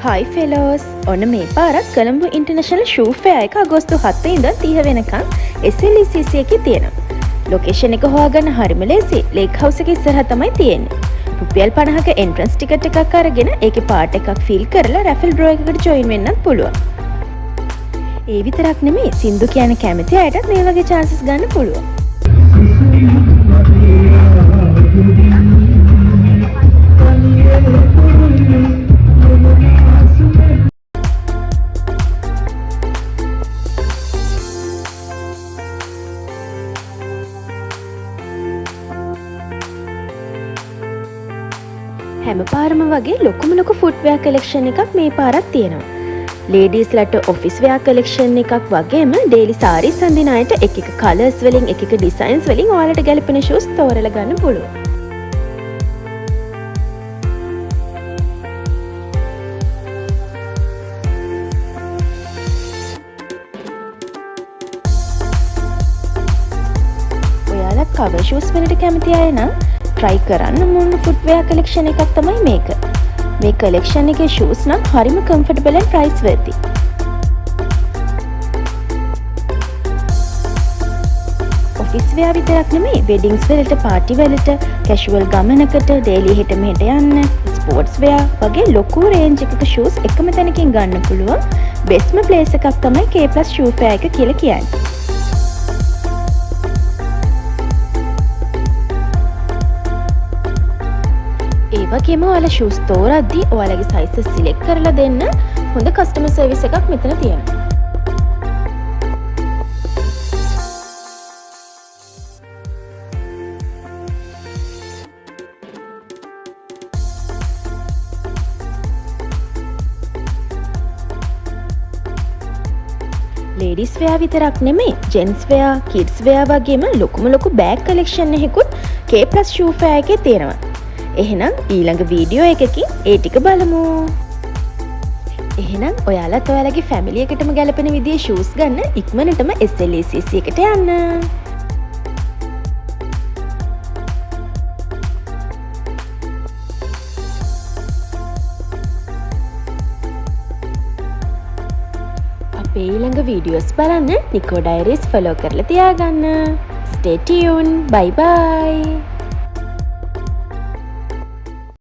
හයි ෆෙලෝස් ඔන්න මේ පාරත් Colombo international shoe fair එක අගෝස්තු 7 ඉඳන් 30 වෙනකන් SLECC එකේ තියෙනවා. ලොකේෂන් එක හොයාගන්න හරිම ලේසි. ලේක් හවුස් එක ඉස්සරහා තමයි තියෙන්නේ. රුපියල් 50ක එන්ට්‍රන්ස් ටිකට් එකක් අරගෙන ඒකේ පාර්ට් එකක් ෆීල් කරලා රැෆල් ඩ්‍රෝ එකකට ජොයින් වෙන්නත් පුළුවන්. ඒ විතරක් නෙමෙයි සින්දු කියන කැමති අයටත් මේ වගේ chances ගන්න පුළුවන්. හැම පාරම වගේ ලොකු ෆුට්වෙයා කලෙක්ෂන් එකක් මේ පාරත් තියෙනවා. ලේඩීස්ලට ඔෆිස් වෙයා කලෙක්ෂන් එකක් වගේම ඩේලි සාරීස් අඳින අයට එක කලර්ස් වලින් එක ඩිසයින්ස් වලින් ඔයාලට ගැලපෙන ෂූස් තෝරලා ගන්න පුළුවන්. ඔයාලා කවර් ෂූස් වලට කැමති අය නම් try කරන්න මොන ෆුට්වෙයා කලෙක්ෂන් එකක් තමයි මේක. මේ කලෙක්ෂන් එකේ ෂූස් නම් හරිම comfortable and price worthy. Office wear විතරක් නෙමෙයි වෙඩින්ග්ස් වලට, පාර්ටි වලට, කැෂුවල් ගමනකට, ඩේලි හෙට මෙහෙට යන්න, ස්පෝර්ට්ස් වෙයා වගේ ලොකු රේන්ජ් එකක ෂූස් එකම තැනකින් ගන්න පුළුවන්. බෙස්ට්ම ප්ලේස් එකක් තමයි K+ ෂූ ෆෙයා එක කියලා කියන්නේ. ඒ වගේම ඔයාලා ෂූස් තෝරද්දී ඔයාලගේ සයිසස් සිලෙක්ට් කරලා දෙන්න හොඳ කස්ටමර් සර්විස් එකක් මෙතන තියෙනවා. ලේඩීස් වෙයා විතරක් නෙමෙයි ජෙන්ට්ස් වෙයා, කිඩ්ස් වෙයා වගේම ලොකු බෑග් කලෙක්ෂන් එකකුත් K+ ෂූ ෆෙයා එකේ තියෙනවා. එහෙනම් ඊළඟ වීඩියෝ එකකින් ඒ ටික බලමු. එහෙනම් ඔයාලත් ඔයාලගේ ෆැමිලි එකටම ගැලපෙන විදිහේ ෂූස් ගන්න ඉක්මනටම SLECC එකට යන්න. අපේ ඊළඟ වීඩියෝස් බලන්න නිකෝ ඩයරීස් ෆලෝ කරලා තියාගන්න. Stay tuned. Bye bye.